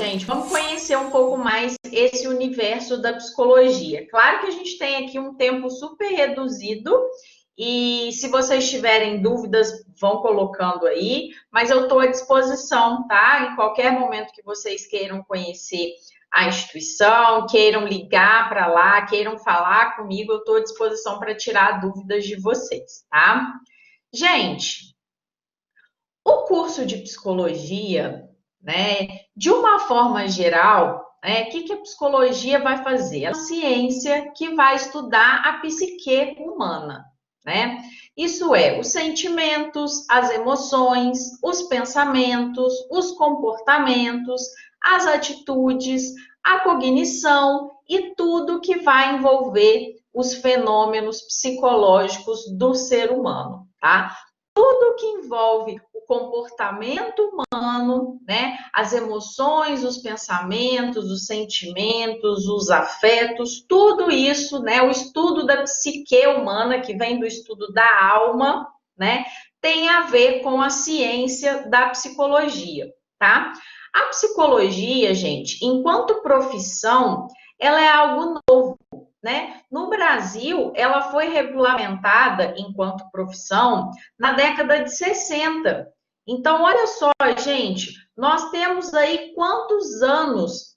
gente, vamos conhecer um pouco mais esse universo da psicologia. Claro que a gente tem aqui um tempo super reduzido e se vocês tiverem dúvidas, vão colocando aí, mas eu estou à disposição, tá? Em qualquer momento que vocês queiram conhecer a instituição, queiram ligar para lá, queiram falar comigo, eu estou à disposição para tirar dúvidas de vocês, tá? Gente, o curso de psicologia, né, de uma forma geral, o que a psicologia vai fazer? É a ciência que vai estudar a psique humana, né? Isso é, os sentimentos, as emoções, os pensamentos, os comportamentos, as atitudes, a cognição e tudo que vai envolver os fenômenos psicológicos do ser humano, tá? Tudo que envolve o comportamento humano, né? As emoções, os pensamentos, os sentimentos, os afetos, tudo isso, né? O estudo da psique humana, que vem do estudo da alma, né? Tem a ver com a ciência da psicologia, tá? A psicologia, gente, enquanto profissão, ela é algo novo, né? No Brasil, ela foi regulamentada enquanto profissão na década de 60. Então, olha só, gente, nós temos aí quantos anos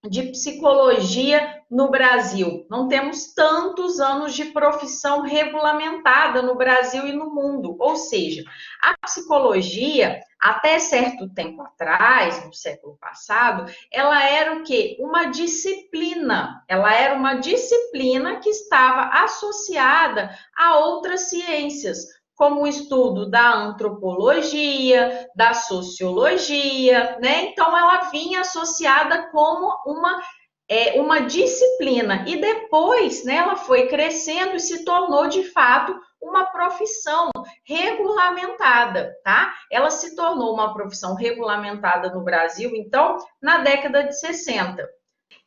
de psicologia no Brasil? Não temos tantos anos de profissão regulamentada no Brasil e no mundo. Ou seja, a psicologia, até certo tempo atrás, no século passado, ela era o quê? Uma disciplina. Ela era uma disciplina que estava associada a outras ciências, como o estudo da antropologia, da sociologia, né? Então, ela vinha associada como uma disciplina e depois, né, ela foi crescendo e se tornou, de fato, uma profissão regulamentada, tá? Ela se tornou uma profissão regulamentada no Brasil, então, na década de 60.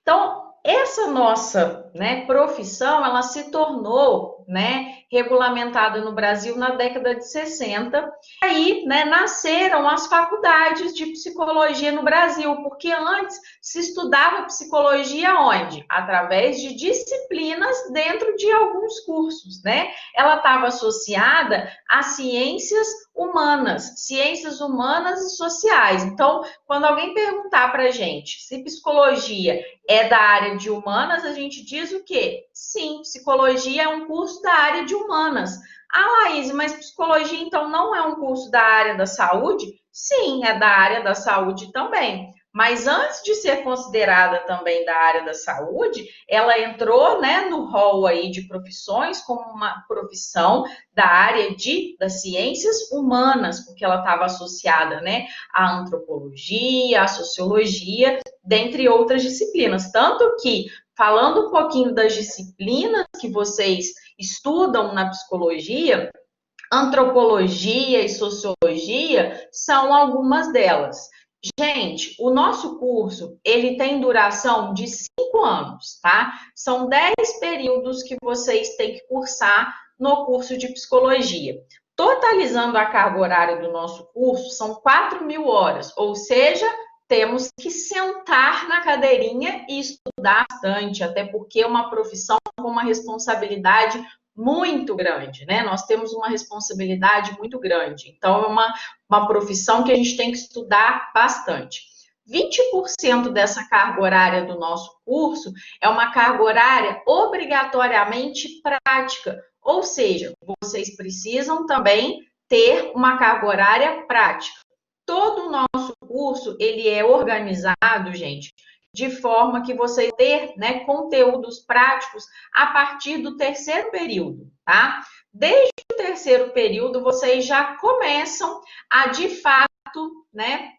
Então, essa nossa, né, profissão, ela se tornou, né, regulamentada no Brasil na década de 60. E aí, né, nasceram as faculdades de psicologia no Brasil, porque antes se estudava psicologia onde? Através de disciplinas dentro de alguns cursos, né? Ela estava associada a ciências humanas e sociais. Então, quando alguém perguntar para a gente se psicologia é da área de humanas, a gente diz o quê? Sim, psicologia é um curso da área de humanas. Ah, Laís, mas psicologia então não é um curso da área da saúde? Sim, é da área da saúde também. Mas antes de ser considerada também da área da saúde, ela entrou, né, no rol aí de profissões como uma profissão da área das ciências humanas, porque ela estava associada, né, à antropologia, à sociologia, dentre outras disciplinas. Tanto que, falando um pouquinho das disciplinas que vocês estudam na psicologia, antropologia e sociologia são algumas delas. Gente, o nosso curso, ele tem duração de 5 anos, tá? São 10 períodos que vocês têm que cursar no curso de psicologia. Totalizando a carga horária do nosso curso, são 4.000 horas, ou seja, temos que sentar na cadeirinha e estudar bastante, até porque é uma profissão com uma responsabilidade muito grande, né? Nós temos uma responsabilidade muito grande. Então, é uma profissão que a gente tem que estudar bastante. 20% dessa carga horária do nosso curso é uma carga horária obrigatoriamente prática, ou seja, vocês precisam também ter uma carga horária prática. Todo o nosso curso, ele é organizado, gente, de forma que você ter, né, conteúdos práticos a partir do terceiro período, tá? Desde o terceiro período, vocês já começam a, de fato, né,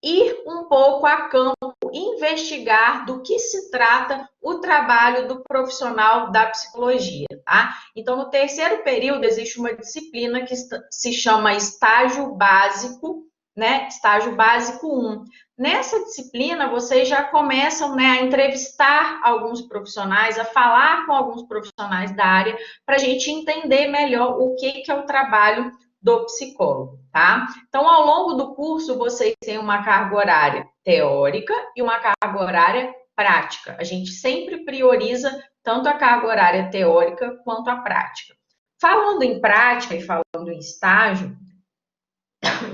ir um pouco a campo, investigar do que se trata o trabalho do profissional da psicologia, tá? Então, no terceiro período, existe uma disciplina que se chama estágio básico, né? Estágio básico 1. Nessa disciplina, vocês já começam, né, a entrevistar alguns profissionais, a falar com alguns profissionais da área, para a gente entender melhor o que é o trabalho do psicólogo, tá? Então, ao longo do curso, vocês têm uma carga horária teórica e uma carga horária prática. A gente sempre prioriza tanto a carga horária teórica quanto a prática. Falando em prática e falando em estágio,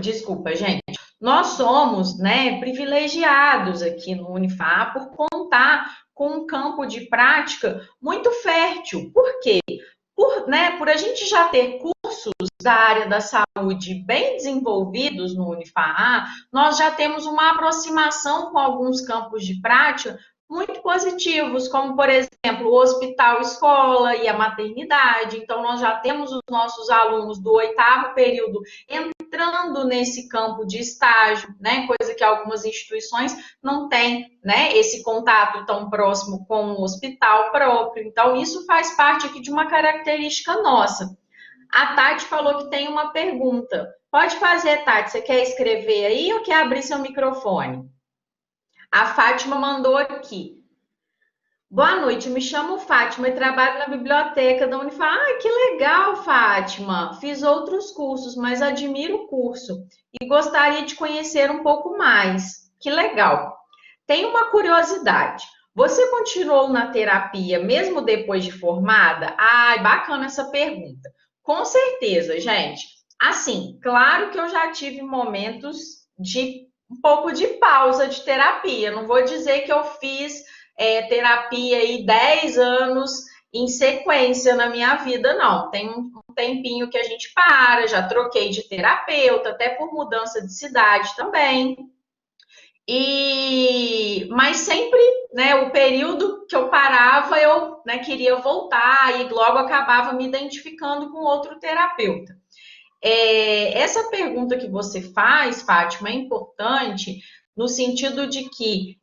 desculpa, gente, nós somos, né, privilegiados aqui no Unifá por contar com um campo de prática muito fértil. Por quê? Por a gente já ter cursos da área da saúde bem desenvolvidos no Unifá, nós já temos uma aproximação com alguns campos de prática muito positivos, como, por exemplo, o hospital escola e a maternidade. Então, nós já temos os nossos alunos do 8º período entrando nesse campo de estágio, né? Coisa que algumas instituições não têm, né? Esse contato tão próximo com o hospital próprio. Então, isso faz parte aqui de uma característica nossa. A Tati falou que tem uma pergunta. Pode fazer, Tati. Você quer escrever aí ou quer abrir seu microfone? A Fátima mandou aqui. Boa noite, me chamo Fátima e trabalho na biblioteca da Unifá. Ah, que legal, Fátima! Fiz outros cursos, mas admiro o curso e gostaria de conhecer um pouco mais. Que legal! Tenho uma curiosidade. Você continuou na terapia mesmo depois de formada? Ai, bacana essa pergunta. Com certeza, gente. Assim, claro que eu já tive momentos de um pouco de pausa de terapia. Não vou dizer que eu fiz terapia aí 10 anos em sequência na minha vida, não. Tem um tempinho que a gente para, já troquei de terapeuta, até por mudança de cidade também. Mas sempre, né, o período que eu parava, eu, né, queria voltar e logo acabava me identificando com outro terapeuta. Essa pergunta que você faz, Fátima, é importante no sentido de que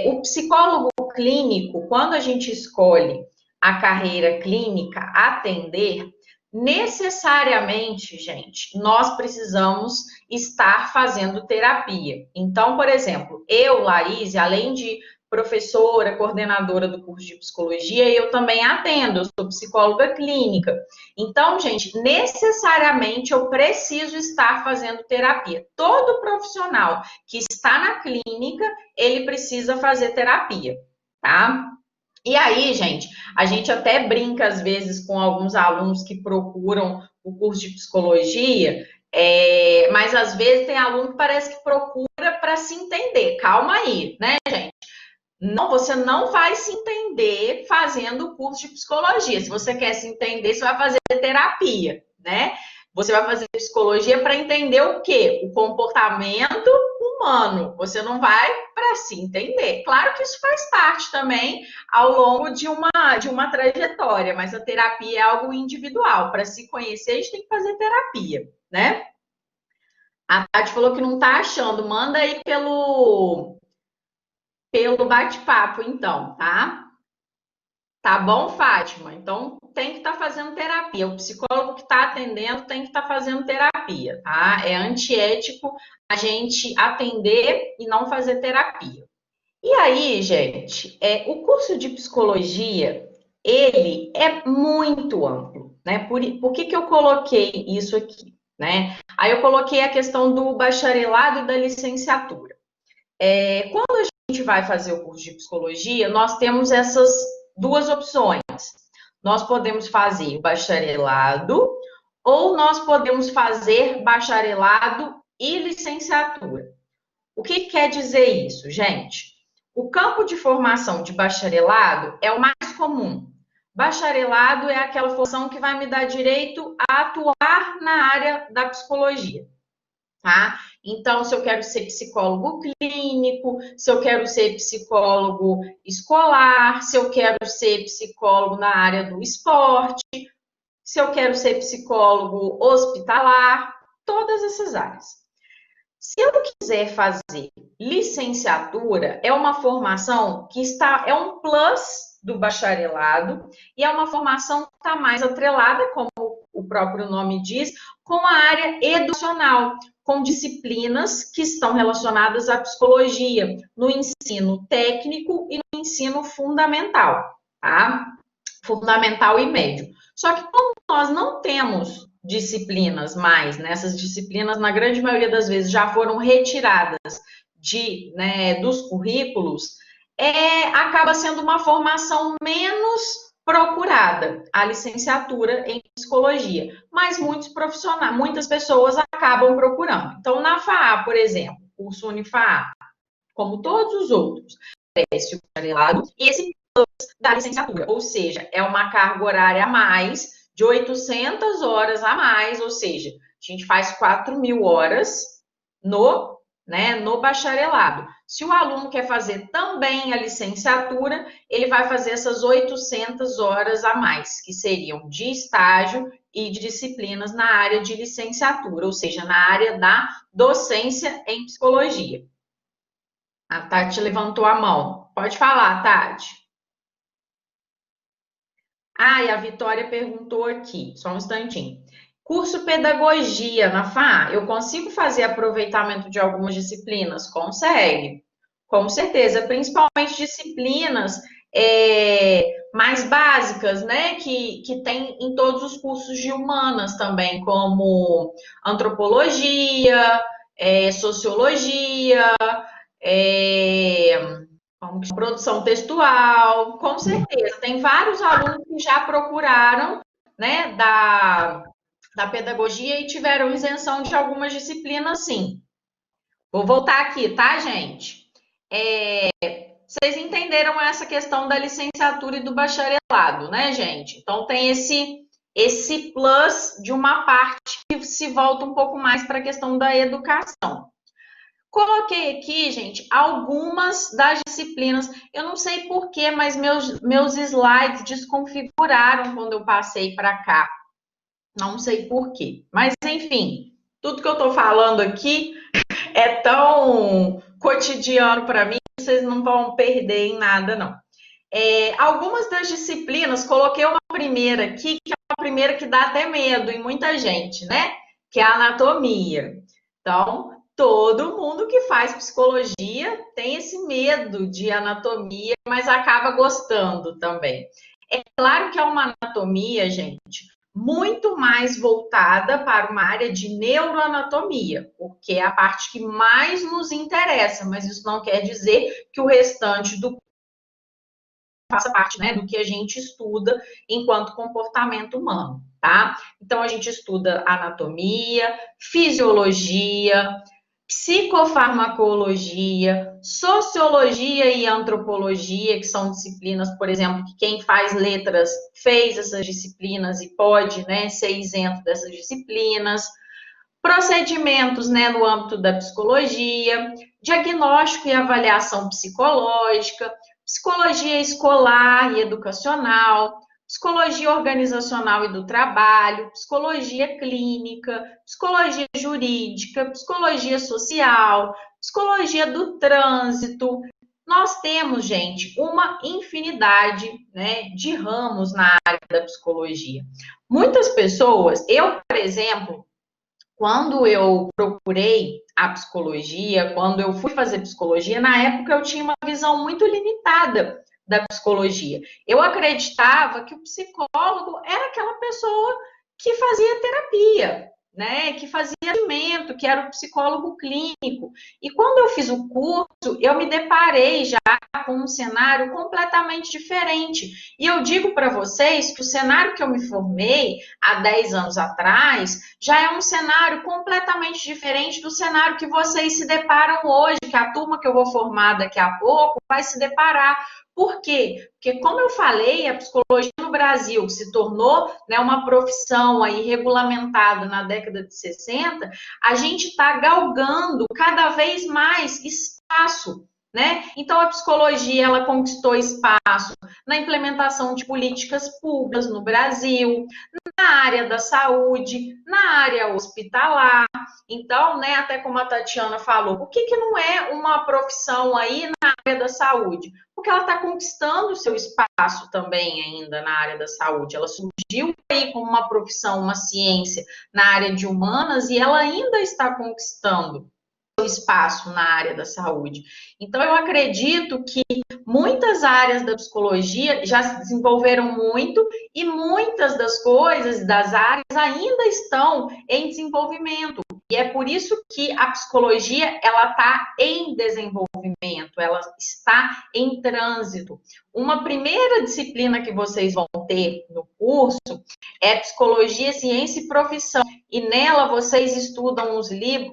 o psicólogo clínico, quando a gente escolhe a carreira clínica, atender, necessariamente, gente, nós precisamos estar fazendo terapia. Então, por exemplo, eu, Laís, além de professora, coordenadora do curso de psicologia, eu também atendo, eu sou psicóloga clínica. Então, gente, necessariamente eu preciso estar fazendo terapia. Todo profissional que está na clínica, ele precisa fazer terapia, tá? E aí, gente, a gente até brinca às vezes com alguns alunos que procuram o curso de psicologia, mas às vezes tem aluno que parece que procura para se entender. Calma aí, né, gente? Não, você não vai se entender fazendo o curso de psicologia. Se você quer se entender, você vai fazer terapia, né? Você vai fazer psicologia para entender o quê? O comportamento humano. Você não vai para se entender. Claro que isso faz parte também ao longo de uma trajetória, mas a terapia é algo individual. Para se conhecer, a gente tem que fazer terapia, né? A Tati falou que não está achando. Manda aí pelo bate-papo, então, tá? Tá bom, Fátima? Então, tem que estar fazendo terapia. O psicólogo que está atendendo tem que estar fazendo terapia, tá? É antiético a gente atender e não fazer terapia. E aí, gente, o curso de psicologia, ele é muito amplo, né? Por que eu coloquei isso aqui, né? Aí eu coloquei a questão do bacharelado e da licenciatura. Quando a gente vai fazer o curso de psicologia, nós temos essas duas opções. Nós podemos fazer bacharelado ou nós podemos fazer bacharelado e licenciatura. O que quer dizer isso, gente? O campo de formação de bacharelado é o mais comum. Bacharelado é aquela formação que vai me dar direito a atuar na área da psicologia. Tá? Então, se eu quero ser psicólogo clínico, se eu quero ser psicólogo escolar, se eu quero ser psicólogo na área do esporte, se eu quero ser psicólogo hospitalar, todas essas áreas. Se eu quiser fazer licenciatura, é uma formação que é um plus do bacharelado e é uma formação que está mais atrelada, como o próprio nome diz, com a área educacional, com disciplinas que estão relacionadas à psicologia, no ensino técnico e no ensino fundamental, tá? Fundamental e médio. Só que como nós não temos disciplinas mais, né? Essas disciplinas, na grande maioria das vezes, já foram retiradas dos currículos, acaba sendo uma formação menos procurada, a licenciatura em psicologia, mas muitas pessoas acabam procurando. Então, na FAA, por exemplo, curso Unifaa, como todos os outros, oferece o bacharelado e esse plus da licenciatura, ou seja, é uma carga horária a mais, de 800 horas a mais, ou seja, a gente faz 4.000 horas no bacharelado. Se o aluno quer fazer também a licenciatura, ele vai fazer essas 800 horas a mais, que seriam de estágio e de disciplinas na área de licenciatura, ou seja, na área da docência em psicologia. A Tati levantou a mão. Pode falar, Tati. E a Vitória perguntou aqui, só um instantinho. Curso Pedagogia na FAA, eu consigo fazer aproveitamento de algumas disciplinas? Consegue, com certeza, principalmente disciplinas mais básicas, né, que tem em todos os cursos de humanas também, como antropologia, sociologia, produção textual, com certeza. Tem vários alunos que já procuraram, né, da pedagogia e tiveram isenção de algumas disciplinas, sim. Vou voltar aqui, tá, gente? Vocês entenderam essa questão da licenciatura e do bacharelado, né, gente? Então, tem esse plus de uma parte que se volta um pouco mais para a questão da educação. Coloquei aqui, gente, algumas das disciplinas. Eu não sei porquê, mas meus slides desconfiguraram quando eu passei para cá. Não sei porquê. Mas, enfim, tudo que eu estou falando aqui é tão cotidiano para mim que vocês não vão perder em nada, não. Algumas das disciplinas, coloquei uma primeira aqui, que é uma primeira que dá até medo em muita gente, né? Que é a anatomia. Então, todo mundo que faz psicologia tem esse medo de anatomia, mas acaba gostando também. É claro que é uma anatomia, gente, muito mais voltada para uma área de neuroanatomia, porque é a parte que mais nos interessa, mas isso não quer dizer que o restante do faça parte, né, do que a gente estuda enquanto comportamento humano, tá? Então, a gente estuda anatomia, fisiologia, psicofarmacologia, sociologia e antropologia, que são disciplinas, por exemplo, que quem faz letras fez essas disciplinas e pode, né, ser isento dessas disciplinas, procedimentos, né, no âmbito da psicologia, diagnóstico e avaliação psicológica, psicologia escolar e educacional, psicologia organizacional e do trabalho, psicologia clínica, psicologia jurídica, psicologia social, psicologia do trânsito. Nós temos, gente, uma infinidade, né, de ramos na área da psicologia. Muitas pessoas, eu, por exemplo, quando eu procurei a psicologia, quando eu fui fazer psicologia, na época eu tinha uma visão muito limitada da psicologia. Eu acreditava que o psicólogo era aquela pessoa que fazia terapia, né? Que fazia atendimento, que era o psicólogo clínico. E quando eu fiz o curso, eu me deparei já com um cenário completamente diferente. E eu digo para vocês que o cenário que eu me formei há 10 anos atrás já é um cenário completamente diferente do cenário que vocês se deparam hoje, que a turma que eu vou formar daqui a pouco vai se deparar. Por quê? Porque, como eu falei, a psicologia no Brasil, que se tornou, né, uma profissão aí regulamentada na década de 60, a gente está galgando cada vez mais espaço, né? Então, a psicologia, ela conquistou espaço na implementação de políticas públicas no Brasil, na área da saúde, na área hospitalar. Então, né, até como a Tatiana falou, por que não é uma profissão aí na área da saúde? Porque ela está conquistando o seu espaço também ainda na área da saúde. Ela surgiu aí como uma profissão, uma ciência na área de humanas e ela ainda está conquistando espaço na área da saúde. Então, eu acredito que muitas áreas da psicologia já se desenvolveram muito e muitas das coisas, das áreas, ainda estão em desenvolvimento. E é por isso que a psicologia, ela está em desenvolvimento, ela está em trânsito. Uma primeira disciplina que vocês vão ter no curso é Psicologia, Ciência e Profissão. E nela vocês estudam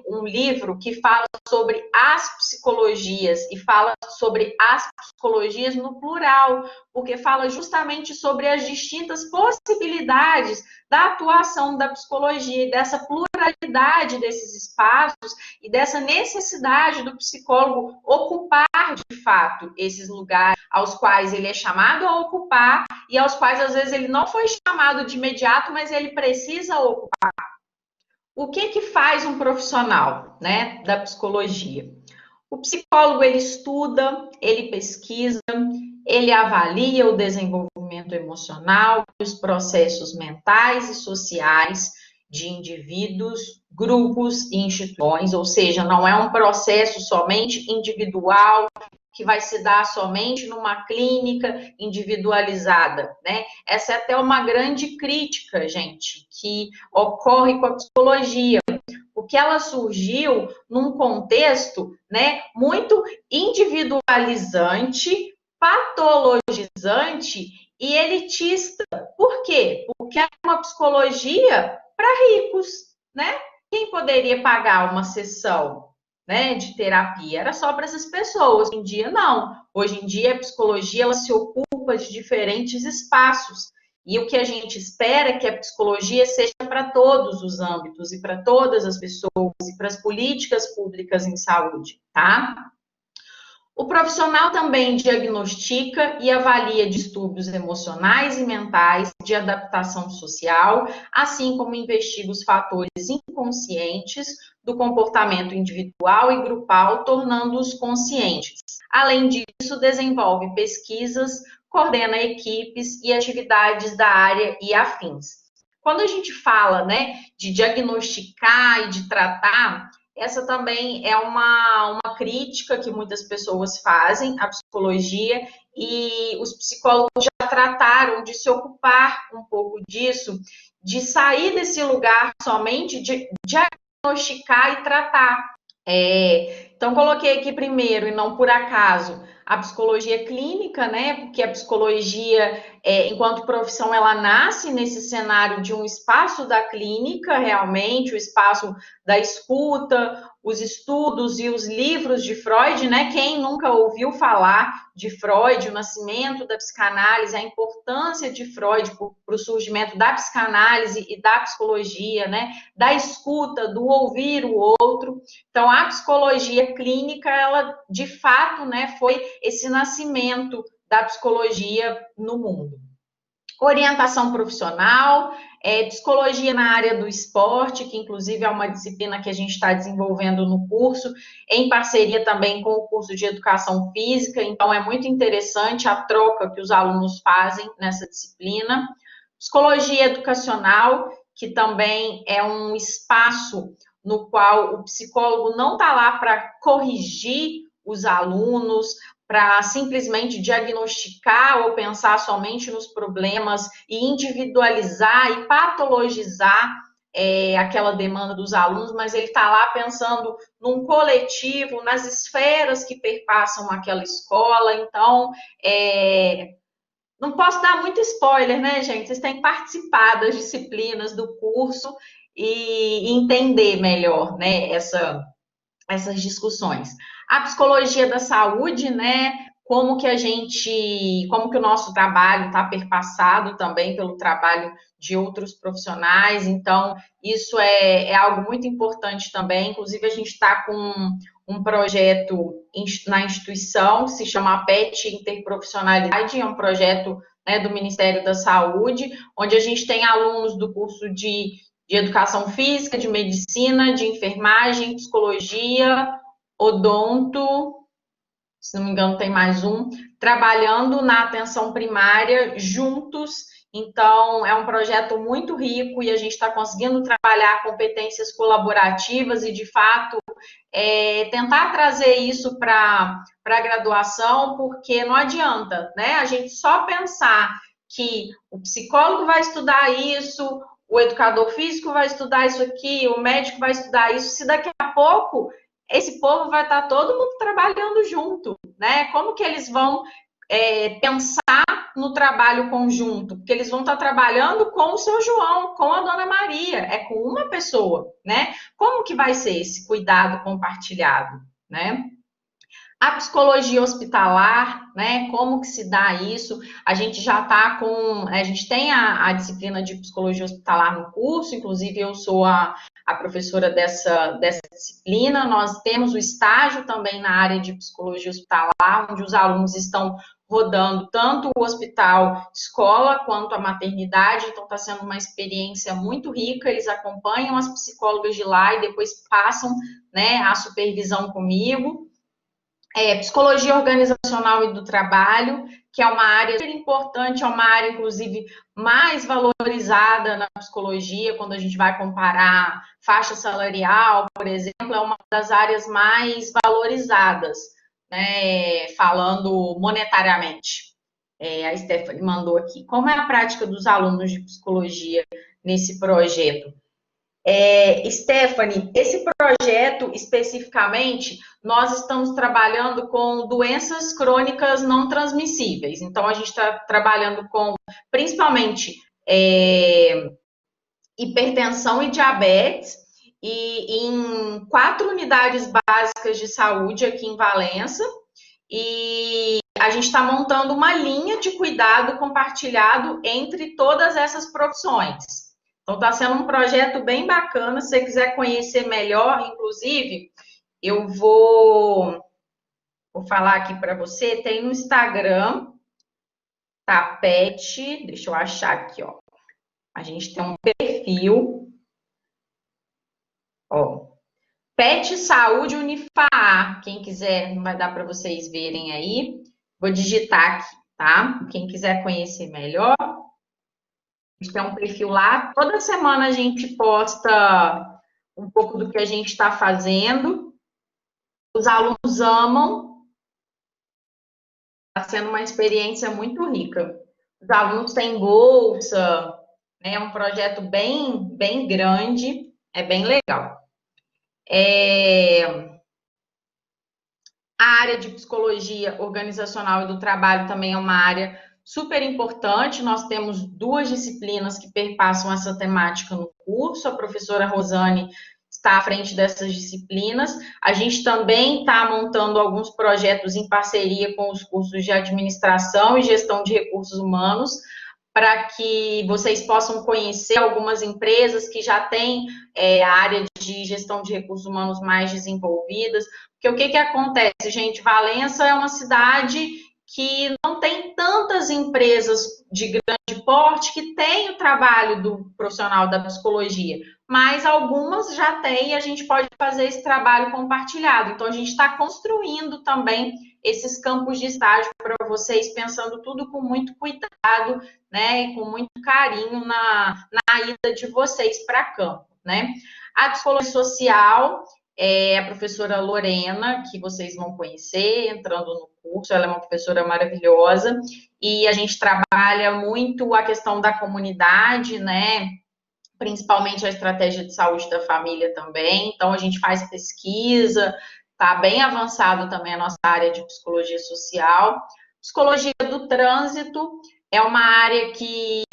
um livro que fala sobre as psicologias e fala sobre as psicologias no plural, porque fala justamente sobre as distintas possibilidades da atuação da psicologia e dessa pluralidade desses espaços e dessa necessidade do psicólogo ocupar de fato esses lugares aos quais ele é chamado a ocupar e aos quais às vezes ele não foi chamado de imediato, mas ele precisa ocupar. O que faz um profissional, né, da psicologia? O psicólogo, ele estuda, ele pesquisa, ele avalia o desenvolvimento emocional, os processos mentais e sociais de indivíduos, grupos e instituições, ou seja, não é um processo somente individual, que vai se dar somente numa clínica individualizada, né? Essa é até uma grande crítica, gente, que ocorre com a psicologia, porque ela surgiu num contexto, né, muito individualizante, patologizante e elitista. Por quê? Porque é uma psicologia para ricos, né? Quem poderia pagar uma sessão, né, de terapia? Era só para essas pessoas. Hoje em dia, não. Hoje em dia, a psicologia, ela se ocupa de diferentes espaços. E o que a gente espera é que a psicologia seja para todos os âmbitos e para todas as pessoas e para as políticas públicas em saúde, tá? O profissional também diagnostica e avalia distúrbios emocionais e mentais de adaptação social, assim como investiga os fatores inconscientes do comportamento individual e grupal, tornando-os conscientes. Além disso, desenvolve pesquisas, coordena equipes e atividades da área e afins. Quando a gente fala, né, de diagnosticar e de tratar, essa também é uma crítica que muitas pessoas fazem à psicologia e os psicólogos já trataram de se ocupar um pouco disso, de sair desse lugar somente de diagnosticar e tratar. Então, coloquei aqui primeiro, e não por acaso, a psicologia clínica, né? Porque a psicologia, enquanto profissão, ela nasce nesse cenário de um espaço da clínica, realmente, o espaço da escuta, os estudos e os livros de Freud, né? Quem nunca ouviu falar de Freud, o nascimento da psicanálise, a importância de Freud para o surgimento da psicanálise e da psicologia, né? Da escuta, do ouvir o outro. Então, a psicologia clínica, ela, de fato, né, foi esse nascimento da psicologia no mundo. Orientação profissional, psicologia na área do esporte, que inclusive é uma disciplina que a gente está desenvolvendo no curso, em parceria também com o curso de educação física, então é muito interessante a troca que os alunos fazem nessa disciplina. Psicologia educacional, que também é um espaço no qual o psicólogo não está lá para corrigir os alunos, para simplesmente diagnosticar ou pensar somente nos problemas e individualizar e patologizar aquela demanda dos alunos, mas ele está lá pensando num coletivo, nas esferas que perpassam aquela escola. Então, não posso dar muito spoiler, né, gente? Vocês têm que participar das disciplinas do curso e entender melhor, né, essas discussões. A psicologia da saúde, né? Como que o nosso trabalho está perpassado também pelo trabalho de outros profissionais. Então, isso é algo muito importante também. Inclusive, a gente está com um projeto na instituição que se chama PET Interprofissionalidade, é um projeto, né, do Ministério da Saúde, onde a gente tem alunos do curso de educação física, de medicina, de enfermagem, psicologia, odonto, se não me engano tem mais um, trabalhando na atenção primária juntos Então, é um projeto muito rico e a gente está conseguindo trabalhar competências colaborativas e, de fato, tentar trazer isso para a graduação, porque não adianta, né? A gente só pensar que o psicólogo vai estudar isso, o educador físico vai estudar isso aqui, o médico vai estudar isso, se daqui a pouco esse povo vai estar todo mundo trabalhando junto, né? Como que eles vão pensar no trabalho conjunto? Porque eles vão estar trabalhando com o seu João, com a Dona Maria, é com uma pessoa, né? Como que vai ser esse cuidado compartilhado, né? A psicologia hospitalar, né? Como que se dá isso? A gente já está com. A gente tem a disciplina de psicologia hospitalar no curso, inclusive eu sou a professora dessa disciplina. Nós temos o estágio também na área de psicologia hospitalar, onde os alunos estão rodando tanto o hospital escola quanto a maternidade, então está sendo uma experiência muito rica. Eles acompanham as psicólogas de lá e depois passam, né, a supervisão comigo. Psicologia organizacional e do trabalho, que é uma área super importante, é uma área, inclusive, mais valorizada na psicologia, quando a gente vai comparar faixa salarial, por exemplo, é uma das áreas mais valorizadas, né, falando monetariamente. A Stephanie mandou aqui. Como é a prática dos alunos de psicologia nesse projeto? Stephanie, esse projeto especificamente, nós estamos trabalhando com doenças crônicas não transmissíveis. Então, a gente está trabalhando com, principalmente, hipertensão e diabetes, e em 4 unidades básicas de saúde aqui em Valença. E a gente está montando uma linha de cuidado compartilhado entre todas essas profissões. Então, está sendo um projeto bem bacana. Se você quiser conhecer melhor, inclusive, eu vou falar aqui para você. Tem no Instagram, tá? Pet, deixa eu achar aqui, ó. A gente tem um perfil, ó. Pet Saúde Unifar. Quem quiser, não vai dar para vocês verem aí. Vou digitar aqui, tá? Quem quiser conhecer melhor, a gente tem um perfil lá. Toda semana a gente posta um pouco do que a gente está fazendo. Os alunos amam. Está sendo uma experiência muito rica. Os alunos têm bolsa, né? É um projeto bem grande, é bem legal. A área de psicologia organizacional e do trabalho também é uma área super importante. Nós temos 2 disciplinas que perpassam essa temática no curso. A professora Rosane está à frente dessas disciplinas. A gente também está montando alguns projetos em parceria com os cursos de administração e gestão de recursos humanos, para que vocês possam conhecer algumas empresas que já têm a área de gestão de recursos humanos mais desenvolvidas. Porque o que acontece, gente? Valença é uma cidade que não tem tantas empresas de grande porte que tem o trabalho do profissional da psicologia, mas algumas já têm e a gente pode fazer esse trabalho compartilhado. Então, a gente está construindo também esses campos de estágio para vocês, pensando tudo com muito cuidado, né, e com muito carinho na ida de vocês para campo, né? A psicologia social é a professora Lorena, que vocês vão conhecer entrando no curso, ela é uma professora maravilhosa, e a gente trabalha muito a questão da comunidade, né, principalmente a estratégia de saúde da família também, então a gente faz pesquisa, está bem avançado também a nossa área de psicologia social. Psicologia do trânsito é uma área que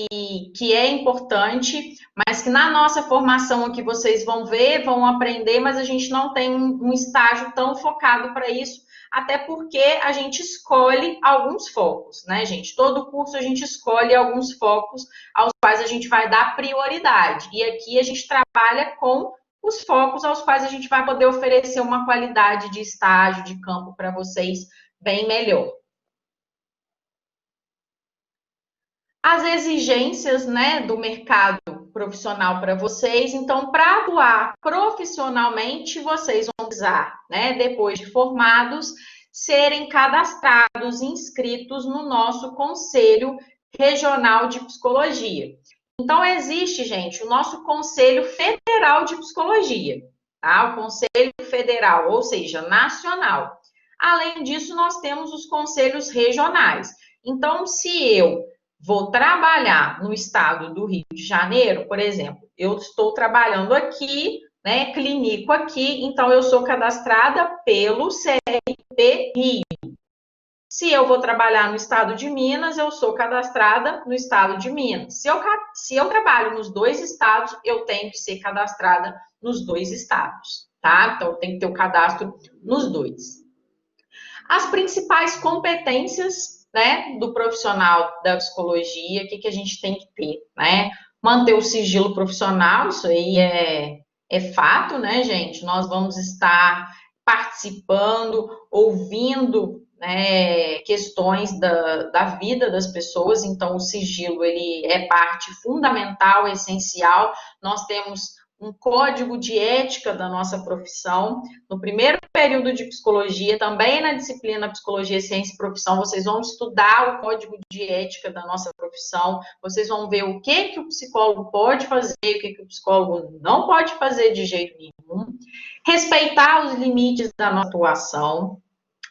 é importante, mas que na nossa formação aqui vocês vão ver, vão aprender, mas a gente não tem um estágio tão focado para isso, até porque a gente escolhe alguns focos, né, gente? Todo curso a gente escolhe alguns focos aos quais a gente vai dar prioridade. E aqui a gente trabalha com os focos aos quais a gente vai poder oferecer uma qualidade de estágio, de campo para vocês bem melhor. As exigências, né, do mercado profissional para vocês. Então, para atuar profissionalmente, vocês vão precisar, né, depois de formados, serem cadastrados, inscritos no nosso conselho Regional de Psicologia. Então, existe, gente, o nosso Conselho Federal de Psicologia, tá? O Conselho Federal, ou seja, nacional. Além disso, nós temos os conselhos regionais. Então, se eu vou trabalhar no estado do Rio de Janeiro, por exemplo, eu estou trabalhando aqui, né, clinico aqui, então eu sou cadastrada pelo CRP Rio. Se eu vou trabalhar no estado de Minas, eu sou cadastrada no estado de Minas. Se eu trabalho nos dois estados, eu tenho que ser cadastrada nos dois estados, tá? Então, eu tenho que ter o cadastro nos dois. As principais competências, né, do profissional da psicologia, o que a gente tem que ter, né? Manter o sigilo profissional, isso aí é fato, né, gente? Nós vamos estar participando, ouvindo, né, questões da vida das pessoas, então o sigilo, ele é parte fundamental, essencial. Nós temos um código de ética da nossa profissão. No primeiro período de psicologia, também na disciplina Psicologia, Ciência e Profissão, vocês vão estudar o código de ética da nossa profissão, vocês vão ver o que o psicólogo pode fazer, o que o psicólogo não pode fazer de jeito nenhum, respeitar os limites da nossa atuação,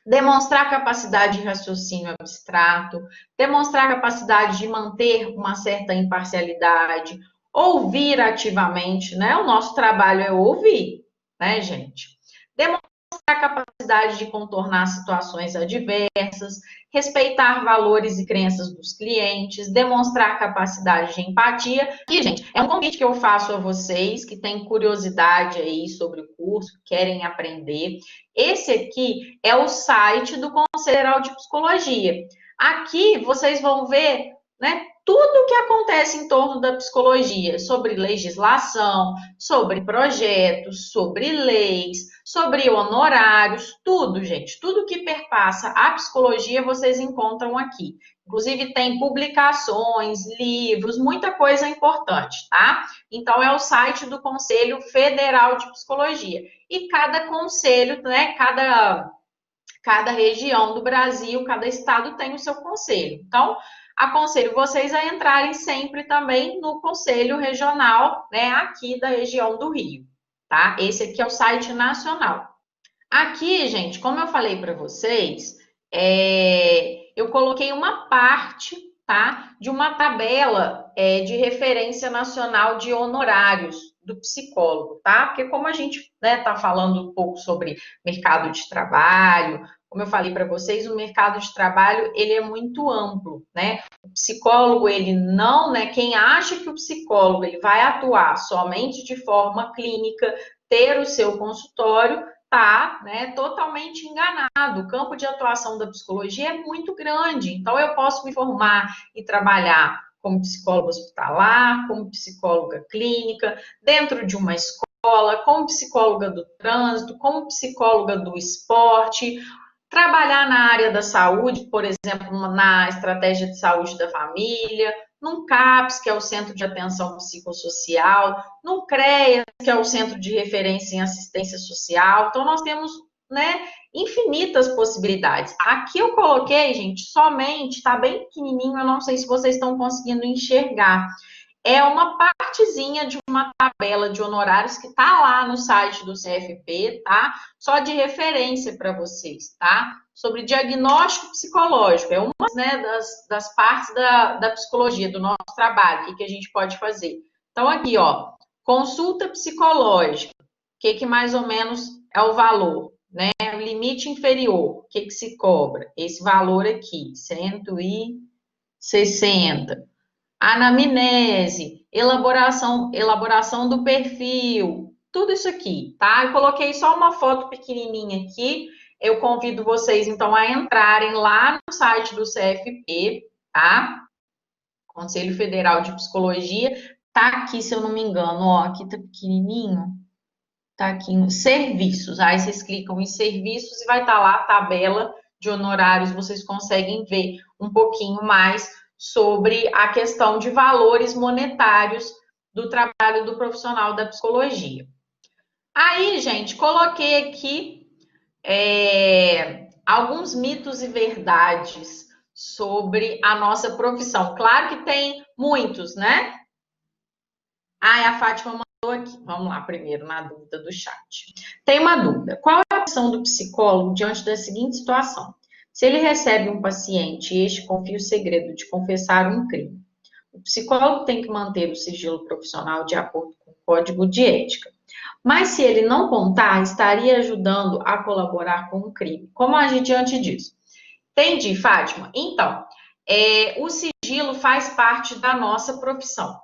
demonstrar capacidade de raciocínio abstrato, demonstrar capacidade de manter uma certa imparcialidade, ouvir ativamente, né? O nosso trabalho é ouvir, né, gente? Demonstrar capacidade de contornar situações adversas, respeitar valores e crenças dos clientes, demonstrar capacidade de empatia. E, gente, é um convite que eu faço a vocês que têm curiosidade aí sobre o curso, querem aprender. Esse aqui é o site do Conselho Federal de Psicologia. Aqui vocês vão ver, né, tudo o que acontece em torno da psicologia, sobre legislação, sobre projetos, sobre leis, sobre honorários, tudo, gente, tudo que perpassa a psicologia vocês encontram aqui. Inclusive tem publicações, livros, muita coisa importante, tá? Então é o site do Conselho Federal de Psicologia. E cada conselho, né, cada região do Brasil, cada estado tem o seu conselho. Então, aconselho vocês a entrarem sempre também no conselho regional, né, aqui da região do Rio, tá? Esse aqui é o site nacional. Aqui, gente, como eu falei para vocês, eu coloquei uma parte, tá, de uma tabela de referência nacional de honorários do psicólogo, tá? Porque como a gente, né, tá falando um pouco sobre mercado de trabalho, como eu falei para vocês, o mercado de trabalho, ele é muito amplo, né? O psicólogo, ele não, né, quem acha que o psicólogo ele vai atuar somente de forma clínica, ter o seu consultório, tá, né, totalmente enganado. O campo de atuação da psicologia é muito grande, então eu posso me formar e trabalhar como psicóloga hospitalar, como psicóloga clínica, dentro de uma escola, como psicóloga do trânsito, como psicóloga do esporte, trabalhar na área da saúde, por exemplo, na estratégia de saúde da família, num CAPS, que é o Centro de Atenção Psicossocial, no CREAS, que é o Centro de Referência em Assistência Social. Então, nós temos, né, infinitas possibilidades. Aqui eu coloquei, gente, somente, tá bem pequenininho, eu não sei se vocês estão conseguindo enxergar. É uma partezinha de uma tabela de honorários que tá lá no site do CFP, tá? Só de referência para vocês, tá? Sobre diagnóstico psicológico, é uma, né, das partes da psicologia, do nosso trabalho, o que a gente pode fazer. Então, aqui, ó, consulta psicológica, o que mais ou menos é o valor, né? O limite inferior, o que se cobra? Esse valor aqui, 160. Anamnese, elaboração do perfil, tudo isso aqui, tá? Eu coloquei só uma foto pequenininha aqui. Eu convido vocês, então, a entrarem lá no site do CFP, tá? Conselho Federal de Psicologia. Tá aqui, se eu não me engano, ó, aqui tá pequenininho. Tá aqui em serviços. Aí vocês clicam em serviços e vai estar lá a tabela de honorários. Vocês conseguem ver um pouquinho mais sobre a questão de valores monetários do trabalho do profissional da psicologia. Aí, gente, coloquei aqui alguns mitos e verdades sobre a nossa profissão. Claro que tem muitos, né? Ah, a Fátima mandou aqui. Vamos lá primeiro na dúvida do chat. Tem uma dúvida. Qual é a opção do psicólogo diante da seguinte situação? Se ele recebe um paciente e este confia o segredo de confessar um crime, o psicólogo tem que manter o sigilo profissional de acordo com o código de ética. Mas se ele não contar, estaria ajudando a colaborar com o crime. Como agir diante disso? Entendi, Fátima. Então, o sigilo faz parte da nossa profissão.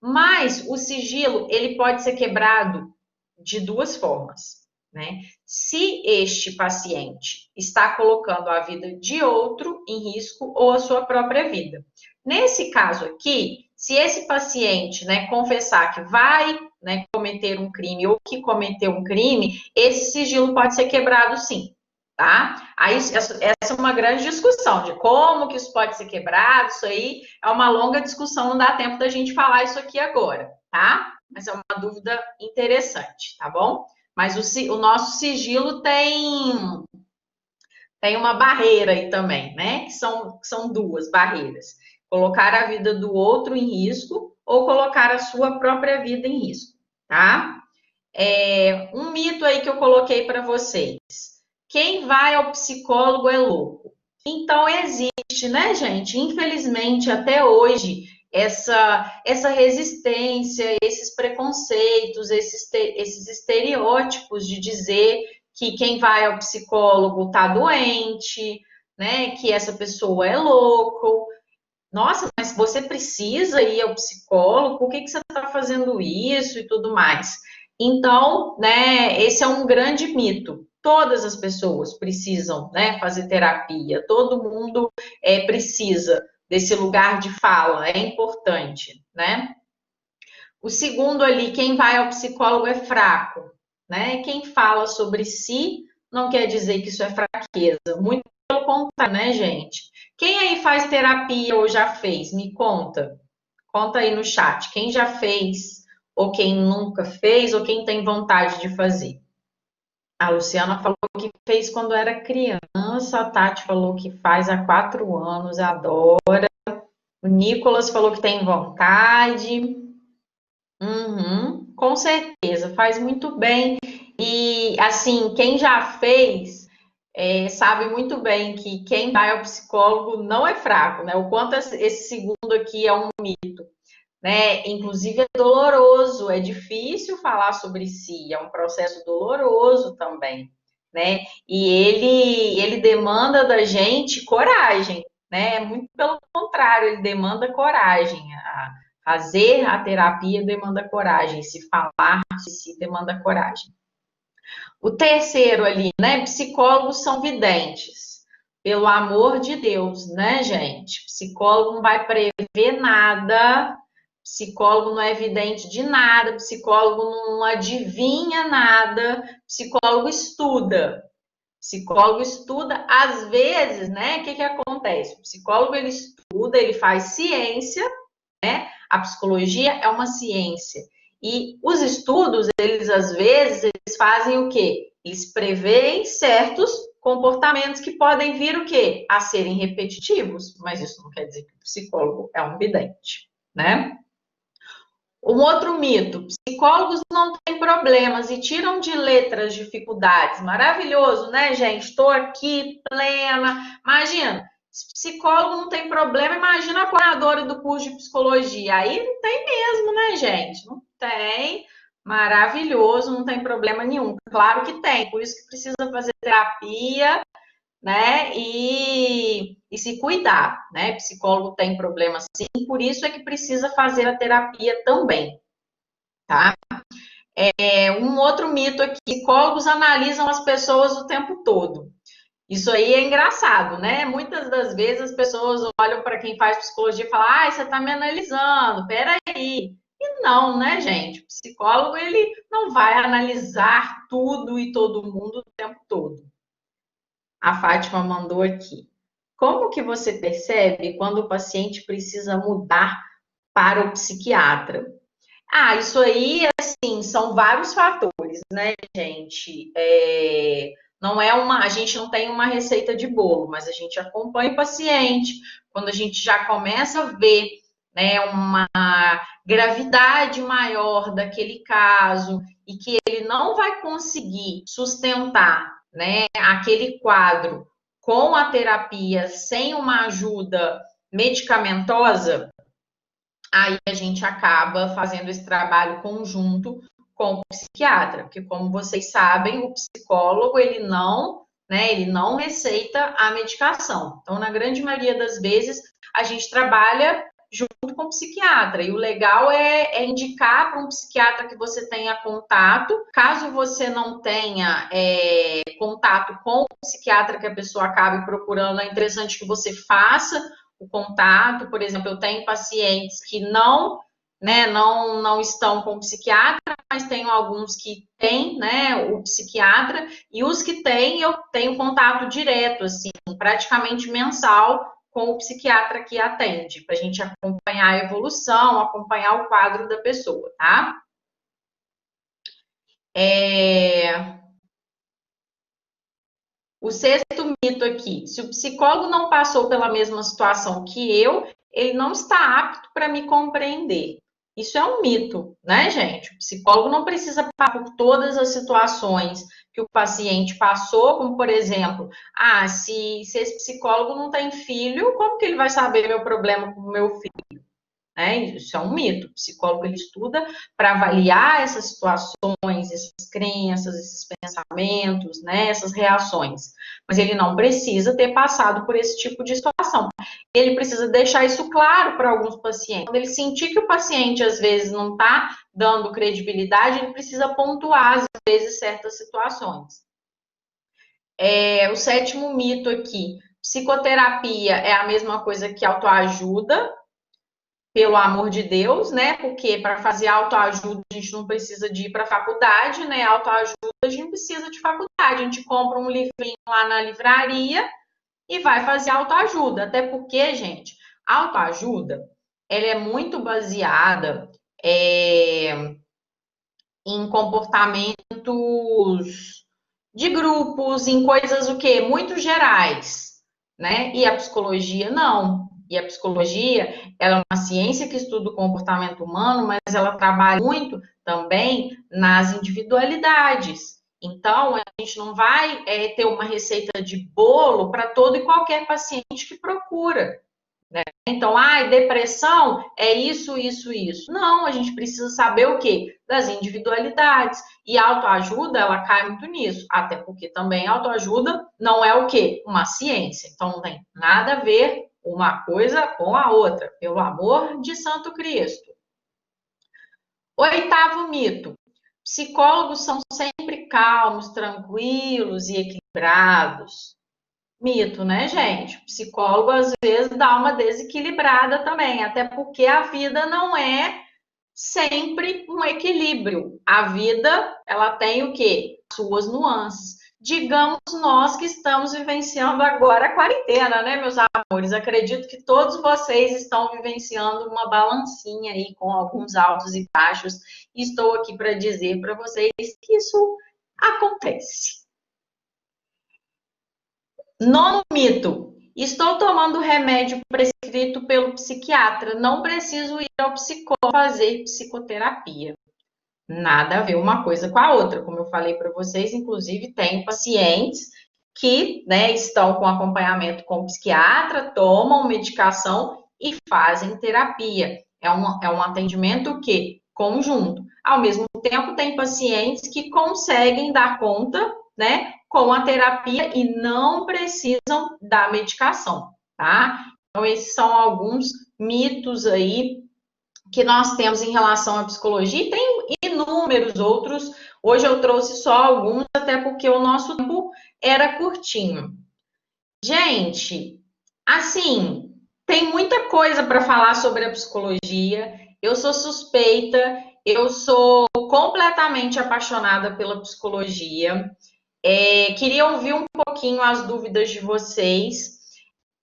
Mas o sigilo, ele pode ser quebrado de duas formas, né? Se este paciente está colocando a vida de outro em risco ou a sua própria vida. Nesse caso aqui, se esse paciente, né, confessar que vai, né, cometer um crime ou que cometeu um crime, esse sigilo pode ser quebrado sim, tá? Aí, essa é uma grande discussão de como que isso pode ser quebrado, isso aí é uma longa discussão, não dá tempo da gente falar isso aqui agora, tá? Mas é uma dúvida interessante, tá bom? Mas o nosso sigilo tem uma barreira aí também, né? Que são duas barreiras. Colocar a vida do outro em risco ou colocar a sua própria vida em risco, tá? Um mito aí que eu coloquei para vocês. Quem vai ao psicólogo é louco. Então, existe, né, gente? Infelizmente, até hoje, essa resistência, esses preconceitos, esses estereótipos de dizer que quem vai ao psicólogo está doente, né? Que essa pessoa é louco. Nossa, mas você precisa ir ao psicólogo? Por que você está fazendo isso e tudo mais? Então, né, esse é um grande mito. Todas as pessoas precisam, né, fazer terapia. Todo mundo precisa desse lugar de fala. É importante, né? O segundo ali, quem vai ao psicólogo é fraco, né? Quem fala sobre si não quer dizer que isso é fraqueza. Muito pelo contrário, né, gente? Quem aí faz terapia ou já fez? Me conta. Conta aí no chat. Quem já fez, ou quem nunca fez, ou quem tem vontade de fazer. A Luciana falou que fez quando era criança. A Tati falou que faz há 4 anos, adora. O Nicolas falou que tem vontade. Uhum, com certeza, faz muito bem. E assim, quem já fez sabe muito bem que quem vai ao psicólogo não é fraco, né? O quanto esse segundo aqui é um mito, né? Inclusive é doloroso, é difícil falar sobre si, é um processo doloroso também, né? E ele demanda da gente coragem, né? Muito pelo contrário, ele demanda coragem. Fazer a terapia demanda coragem, se falar de si demanda coragem. O terceiro ali, né? Psicólogos são videntes. Pelo amor de Deus, né, gente? Psicólogo não vai prever nada, psicólogo não é vidente de nada, psicólogo não adivinha nada, psicólogo estuda. Psicólogo estuda, às vezes, né? O que acontece? O psicólogo ele estuda, ele faz ciência, né? A psicologia é uma ciência. E os estudos, eles às vezes, eles fazem o quê? Eles preveem certos comportamentos que podem vir o quê? A serem repetitivos, mas isso não quer dizer que o psicólogo é um vidente, né? Um outro mito, psicólogos não têm problemas e tiram de letra as dificuldades. Maravilhoso, né, gente? Estou aqui plena. Imagina, se psicólogo não tem problema, imagina a coordenadora do curso de psicologia. Aí não tem mesmo, né, gente? Não tem. Maravilhoso, não tem problema nenhum. Claro que tem, por isso que precisa fazer terapia, né? E se cuidar, né? Psicólogo tem problema sim, por isso é que precisa fazer a terapia também, tá? Um outro mito aqui, psicólogos analisam as pessoas o tempo todo. Isso aí é engraçado, né? Muitas das vezes as pessoas olham para quem faz psicologia e falam, ah, você está me analisando, peraí. E não, né, gente? O psicólogo, ele não vai analisar tudo e todo mundo o tempo todo. A Fátima mandou aqui. Como que você percebe quando o paciente precisa mudar para o psiquiatra? Ah, isso aí, assim, são vários fatores, né, gente? não é a gente não tem uma receita de bolo, mas a gente acompanha o paciente. Quando a gente já começa a ver, né, uma gravidade maior daquele caso e que ele não vai conseguir sustentar, né, aquele quadro com a terapia sem uma ajuda medicamentosa, aí a gente acaba fazendo esse trabalho conjunto com o psiquiatra, porque como vocês sabem, o psicólogo ele não receita a medicação. Então, na grande maioria das vezes, a gente trabalha junto com o psiquiatra. E o legal é indicar para um psiquiatra que você tenha contato. Caso você não tenha contato com o psiquiatra que a pessoa acabe procurando, é interessante que você faça o contato. Por exemplo, eu tenho pacientes que não estão com o psiquiatra, mas tenho alguns que têm, né, o psiquiatra, e os que têm, eu tenho contato direto, assim, praticamente mensal, com o psiquiatra que atende, para a gente acompanhar a evolução, acompanhar o quadro da pessoa, tá? O sexto mito aqui: se o psicólogo não passou pela mesma situação que eu, ele não está apto para me compreender. Isso é um mito, né, gente? O psicólogo não precisa passar por todas as situações que o paciente passou, como, por exemplo, se esse psicólogo não tem filho, como que ele vai saber meu problema com o meu filho? Isso é um mito. O psicólogo ele estuda para avaliar essas situações, essas crenças, esses pensamentos, né, essas reações. Mas ele não precisa ter passado por esse tipo de situação. Ele precisa deixar isso claro para alguns pacientes. Quando ele sentir que o paciente, às vezes, não está dando credibilidade, ele precisa pontuar, às vezes, certas situações. O sétimo mito aqui: psicoterapia é a mesma coisa que autoajuda. Pelo amor de Deus, né? Porque para fazer autoajuda a gente não precisa de ir para a faculdade, né? Autoajuda a gente precisa de faculdade. A gente compra um livrinho lá na livraria e vai fazer autoajuda. Até porque, gente, autoajuda ela é muito baseada em comportamentos de grupos, em coisas o quê? Muito gerais, né? E a psicologia não. E a psicologia, ela é uma ciência que estuda o comportamento humano, mas ela trabalha muito também nas individualidades. Então, a gente não vai ter uma receita de bolo para todo e qualquer paciente que procura. Né? Então, depressão é isso, isso, isso. Não, a gente precisa saber o quê? Das individualidades. E a autoajuda, ela cai muito nisso. Até porque também a autoajuda não é o quê? Uma ciência. Então, não tem nada a ver uma coisa com a outra. Pelo amor de Santo Cristo. Oitavo mito: psicólogos são sempre calmos, tranquilos e equilibrados. Mito, né, gente? O psicólogo às vezes dá uma desequilibrada também, até porque a vida não é sempre um equilíbrio. A vida, ela tem o quê? Suas nuances. Digamos nós que estamos vivenciando agora a quarentena, né, meus amores? Acredito que todos vocês estão vivenciando uma balancinha aí com alguns altos e baixos. E estou aqui para dizer para vocês que isso acontece. Nono mito: estou tomando remédio prescrito pelo psiquiatra, não preciso ir ao psicólogo fazer psicoterapia. Nada a ver uma coisa com a outra. Como eu falei para vocês, inclusive tem pacientes que, né, estão com acompanhamento com o psiquiatra, tomam medicação e fazem terapia. É um atendimento que conjunto. Ao mesmo tempo, tem pacientes que conseguem dar conta, né, com a terapia e não precisam da medicação, tá? Então, esses são alguns mitos aí que nós temos em relação à psicologia, e tem inúmeros outros. Hoje eu trouxe só alguns, até porque o nosso tempo era curtinho. Gente, assim, tem muita coisa para falar sobre a psicologia. Eu sou suspeita, eu sou completamente apaixonada pela psicologia. Queria ouvir um pouquinho as dúvidas de vocês.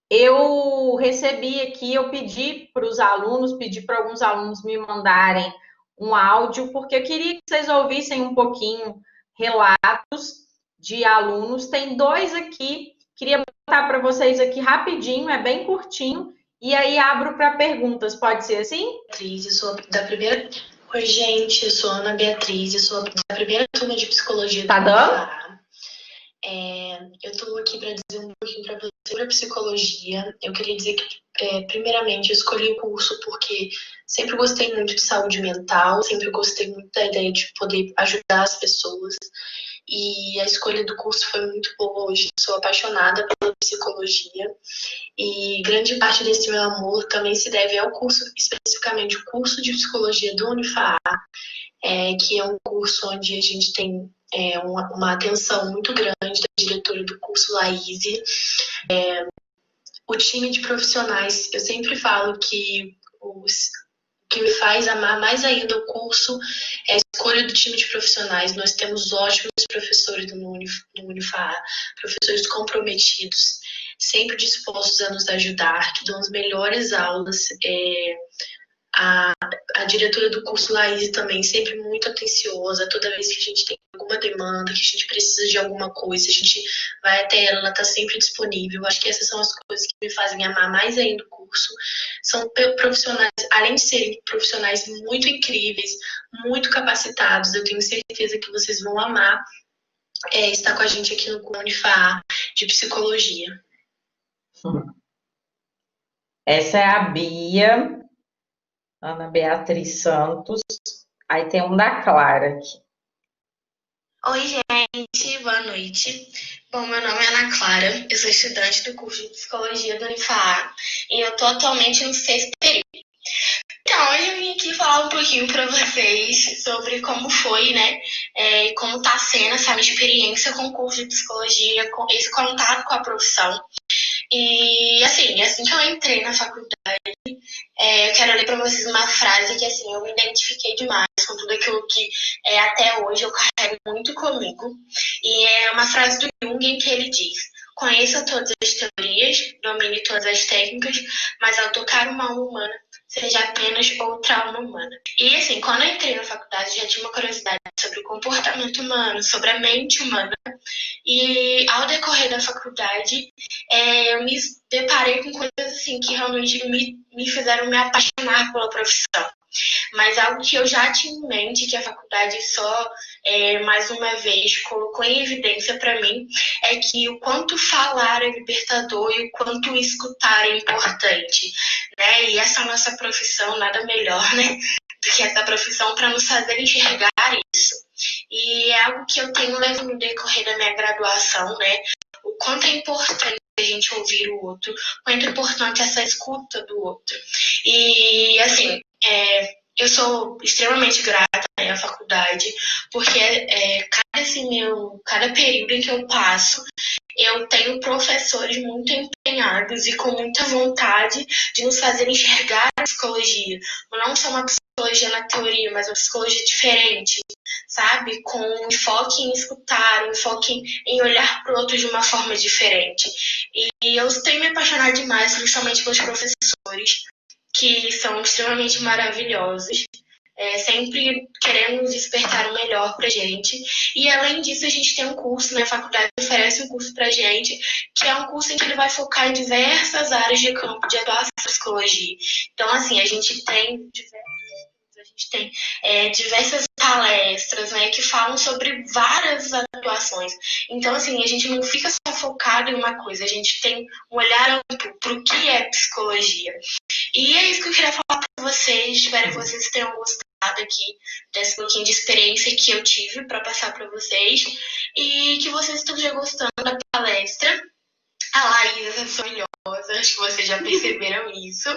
Eu recebi aqui, eu pedi para os alunos, pedi para alguns alunos me mandarem um áudio, porque eu queria que vocês ouvissem um pouquinho relatos de alunos. Tem dois aqui, queria botar para vocês aqui rapidinho, é bem curtinho, e aí abro para perguntas, pode ser assim? Beatriz, eu sou da primeira... Oi, gente, eu sou Ana Beatriz, eu sou da primeira turma de psicologia Tá do dando? UFAA. Eu estou aqui para dizer um pouquinho para você sobre a psicologia. Eu queria dizer que, primeiramente, eu escolhi o curso porque sempre gostei muito de saúde mental, sempre gostei muito da ideia de poder ajudar as pessoas. E a escolha do curso foi muito boa hoje. Sou apaixonada pela psicologia e grande parte desse meu amor também se deve ao curso, especificamente o curso de psicologia do Unifaa, que é um curso onde a gente tem uma atenção muito grande da diretora do curso, Laíse. O time de profissionais, eu sempre falo que o que me faz amar mais ainda o curso é a escolha do time de profissionais. Nós temos ótimos professores no Unifaa, professores comprometidos, sempre dispostos a nos ajudar, que dão as melhores aulas. A diretora do curso, Laís, também sempre muito atenciosa. Toda vez que a gente tem alguma demanda, que a gente precisa de alguma coisa, a gente vai até ela está sempre disponível. Acho que essas são as coisas que me fazem amar mais ainda o curso. São profissionais, além de serem profissionais muito incríveis, muito capacitados, eu tenho certeza que vocês vão amar estar com a gente aqui no Unifaa de Psicologia. Essa é a Bia, Ana Beatriz Santos. Aí tem um da Clara aqui. Oi, gente, boa noite. Bom, meu nome é Ana Clara, eu sou estudante do curso de Psicologia do Unifaa e eu tô atualmente no 6º período. Então, hoje eu vim aqui falar um pouquinho para vocês sobre como foi, né, e como tá sendo essa minha experiência com o curso de Psicologia, com esse contato com a profissão. E, assim que eu entrei na faculdade, eu quero ler para vocês uma frase que, assim, eu me identifiquei demais com tudo aquilo que até hoje eu carrego muito comigo. E é uma frase do Jung em que ele diz: conheça todas as teorias, domine todas as técnicas, mas ao tocar uma alma humana, seja apenas outra alma humana. E, assim, quando eu entrei na faculdade, já tinha uma curiosidade sobre o comportamento humano, sobre a mente humana. E ao decorrer da faculdade, eu me deparei com coisas assim que realmente me fizeram me apaixonar pela profissão. Mas algo que eu já tinha em mente, que a faculdade só, mais uma vez, colocou em evidência para mim, é que o quanto falar é libertador e o quanto escutar é importante, né? E essa nossa profissão, nada melhor, né, do que essa profissão para nos fazer enxergar isso. E é algo que eu tenho levado no decorrer da minha graduação, né? O quanto é importante a gente ouvir o outro, o quanto é importante essa escuta do outro. E, assim, eu sou extremamente grata, né, à faculdade, porque cada período em que eu passo, eu tenho professores muito empenhados e com muita vontade de nos fazer enxergar a psicologia. Não só uma psicologia na teoria, mas uma psicologia diferente, sabe? Com um enfoque em escutar, um enfoque em olhar para o outro de uma forma diferente. E eu tenho me apaixonado demais, principalmente pelos professores, que são extremamente maravilhosos, sempre querendo nos despertar o melhor pra gente. E além disso, a gente tem um curso, né? A faculdade oferece um curso pra gente, que é um curso em que ele vai focar em diversas áreas de campo de atuação da psicologia. Então, assim, a gente tem diversas palestras, né, que falam sobre várias atuações. Então, assim, a gente não fica só focado em uma coisa, a gente tem um olhar amplo para o que é psicologia. E é isso que eu queria falar para vocês. Espero que vocês tenham gostado aqui desse pouquinho de experiência que eu tive para passar para vocês e que vocês estejam gostando da palestra. A Laís é maravilhosa, acho que vocês já perceberam isso.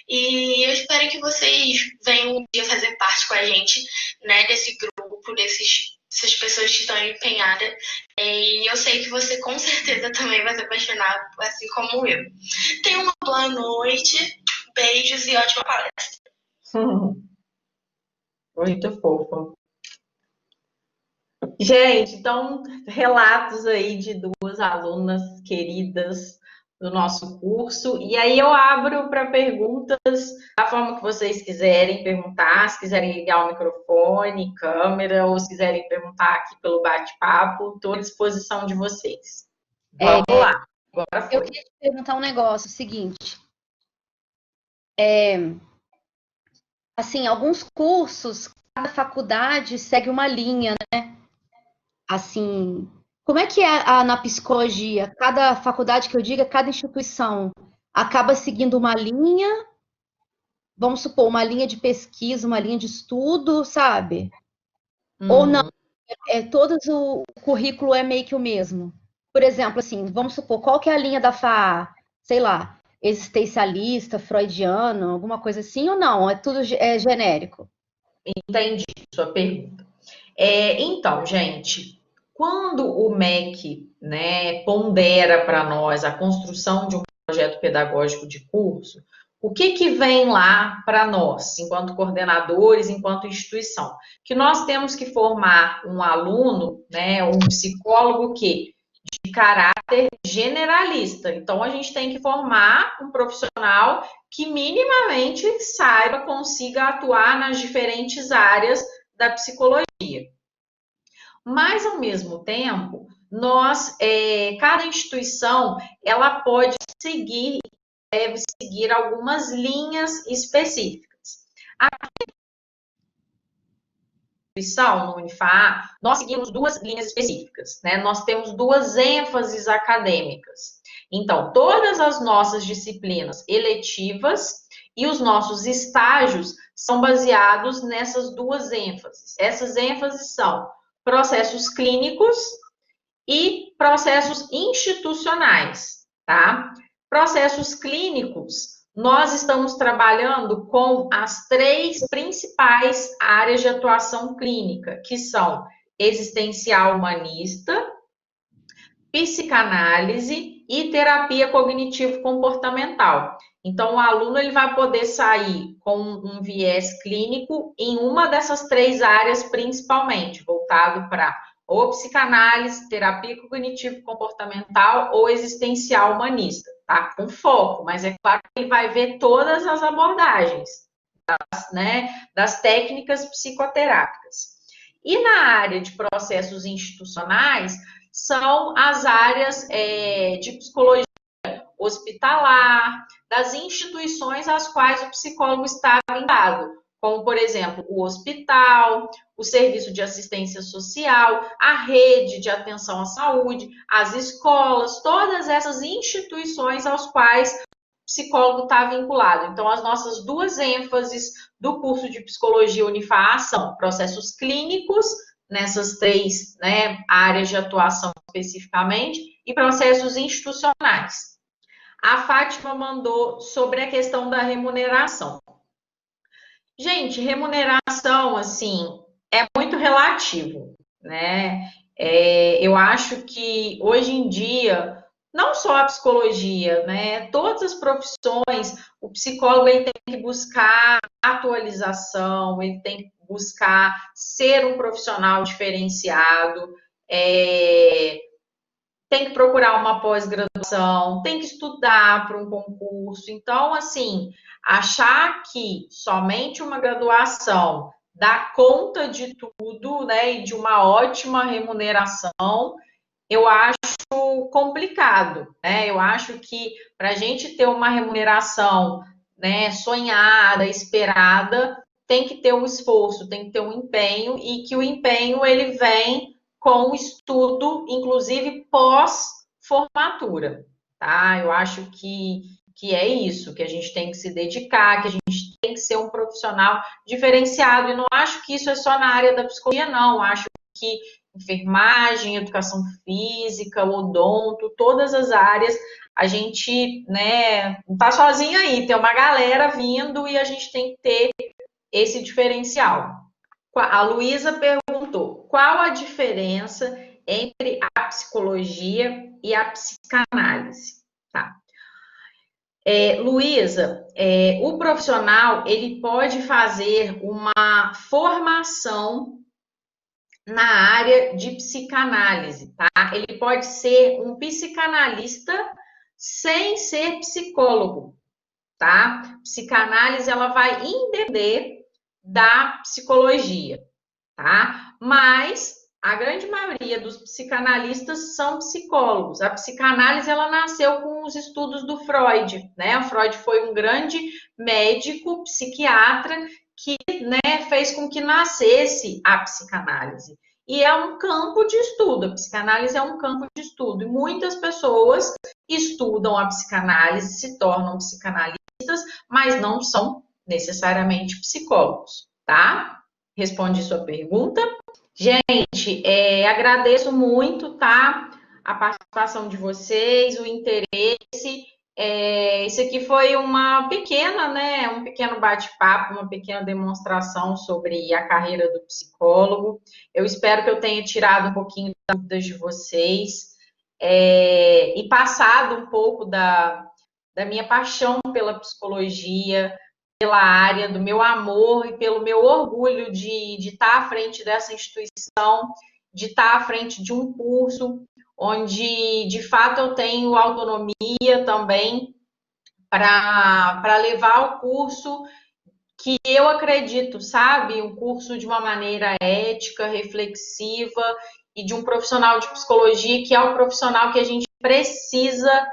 E eu espero que vocês venham um dia fazer parte com a gente, né, desse grupo, dessas pessoas que estão empenhadas. E eu sei que você com certeza também vai se apaixonar, assim como eu. Tenha uma boa noite, beijos e ótima palestra. Muito fofa. Gente, então, relatos aí de duas alunas queridas do nosso curso. E aí eu abro para perguntas da forma que vocês quiserem perguntar, se quiserem ligar o microfone, câmera, ou se quiserem perguntar aqui pelo bate-papo, estou à disposição de vocês. Vamos lá, agora Eu foi. queria te perguntar um negócio, o seguinte. Assim, alguns cursos, cada faculdade segue uma linha, né? Assim, como é que é na psicologia? Cada faculdade que eu diga, cada instituição acaba seguindo uma linha, vamos supor, uma linha de pesquisa, uma linha de estudo, sabe? Ou não, todos o currículo é meio que o mesmo. Por exemplo, assim, vamos supor, qual que é a linha da FAA? Sei lá, existencialista, freudiano, alguma coisa assim, ou não? É tudo genérico? Entendi sua pergunta. Então, gente, quando o MEC, né, pondera para nós a construção de um projeto pedagógico de curso, o que que vem lá para nós, enquanto coordenadores, enquanto instituição? Que nós temos que formar um aluno, né, um psicólogo que de caráter generalista. Então, a gente tem que formar um profissional que minimamente saiba, consiga atuar nas diferentes áreas da psicologia. Mas, ao mesmo tempo, cada instituição, ela pode seguir, deve seguir algumas linhas específicas. A instituição, no Unifaa, nós seguimos duas linhas específicas, né? Nós temos duas ênfases acadêmicas. Então, todas as nossas disciplinas eletivas e os nossos estágios são baseados nessas duas ênfases. Essas ênfases são processos clínicos e processos institucionais, tá? Processos clínicos, nós estamos trabalhando com as três principais áreas de atuação clínica, que são existencial humanista, psicanálise e terapia cognitivo-comportamental. Então, o aluno ele vai poder sair com um viés clínico em uma dessas três áreas, principalmente, voltado para ou psicanálise, terapia cognitivo-comportamental ou existencial humanista, tá? Com foco, mas é claro que ele vai ver todas as abordagens, das técnicas psicoterápicas. E na área de processos institucionais, são as áreas de psicologia hospitalar, das instituições às quais o psicólogo está vinculado, como, por exemplo, o hospital, o serviço de assistência social, a rede de atenção à saúde, as escolas, todas essas instituições às quais o psicólogo está vinculado. Então, as nossas duas ênfases do curso de Psicologia Unifaa são processos clínicos, nessas três, né, áreas de atuação especificamente, e processos institucionais. A Fátima mandou sobre a questão da remuneração. Gente, remuneração, assim, é muito relativo, né? Eu acho que hoje em dia, não só a psicologia, né? Todas as profissões, o psicólogo ele tem que buscar atualização, ele tem que buscar ser um profissional diferenciado, tem que procurar uma pós-graduação, tem que estudar para um concurso. Então, assim, achar que somente uma graduação dá conta de tudo, né, e de uma ótima remuneração, eu acho complicado, né? Eu acho que para a gente ter uma remuneração, né, sonhada, esperada, tem que ter um esforço, tem que ter um empenho, e que o empenho ele vem com o estudo, inclusive pós-formatura, tá? Eu acho que é isso, que a gente tem que se dedicar, que a gente tem que ser um profissional diferenciado, e não acho que isso é só na área da psicologia, não, acho que enfermagem, educação física, odonto, todas as áreas, a gente, né, não tá sozinho aí, tem uma galera vindo e a gente tem que ter esse diferencial. A Luísa perguntou, qual a diferença entre a psicologia e a psicanálise? Tá. Luísa, o profissional, ele pode fazer uma formação na área de psicanálise, tá? Ele pode ser um psicanalista sem ser psicólogo. tá? Psicanálise, ela vai entender da psicologia, tá? Mas a grande maioria dos psicanalistas são psicólogos. A psicanálise, ela nasceu com os estudos do Freud, né? O Freud foi um grande médico, psiquiatra, que, né, fez com que nascesse a psicanálise. E é um campo de estudo, a psicanálise é um campo de estudo. E muitas pessoas estudam a psicanálise, se tornam psicanalistas, mas não são necessariamente psicólogos, tá? Respondi sua pergunta. Gente, agradeço muito, tá? A participação de vocês, o interesse. Isso aqui foi uma pequena, né? Um pequeno bate-papo, uma pequena demonstração sobre a carreira do psicólogo. Eu espero que eu tenha tirado um pouquinho das dúvidas de vocês e passado um pouco da minha paixão pela psicologia, pela área, do meu amor e pelo meu orgulho de estar à frente dessa instituição, de estar à frente de um curso onde, de fato, eu tenho autonomia também para levar o curso que eu acredito, sabe? Um curso de uma maneira ética, reflexiva e de um profissional de psicologia que é o profissional que a gente precisa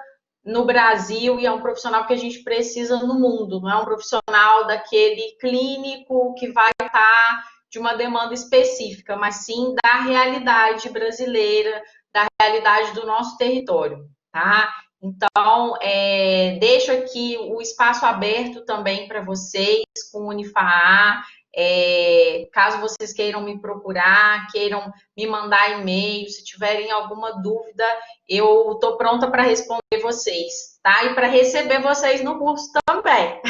no Brasil e é um profissional que a gente precisa no mundo, não é um profissional daquele clínico que vai estar de uma demanda específica, mas sim da realidade brasileira, da realidade do nosso território, tá? Então, deixo aqui o espaço aberto também para vocês com o Unifaá. Caso vocês queiram me procurar, queiram me mandar e-mail, se tiverem alguma dúvida, eu estou pronta para responder vocês, tá? E para receber vocês no curso também.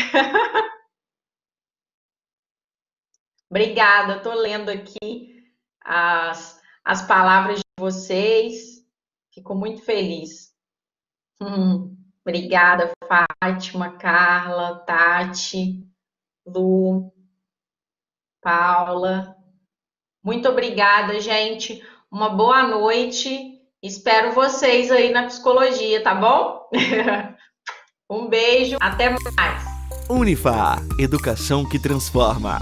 Obrigada, estou lendo aqui as palavras de vocês, fico muito feliz. Obrigada, Fátima, Carla, Tati, Lu, Paula. Muito obrigada, gente. Uma boa noite. Espero vocês aí na psicologia, tá bom? Um beijo, até mais. Unifaá, educação que transforma.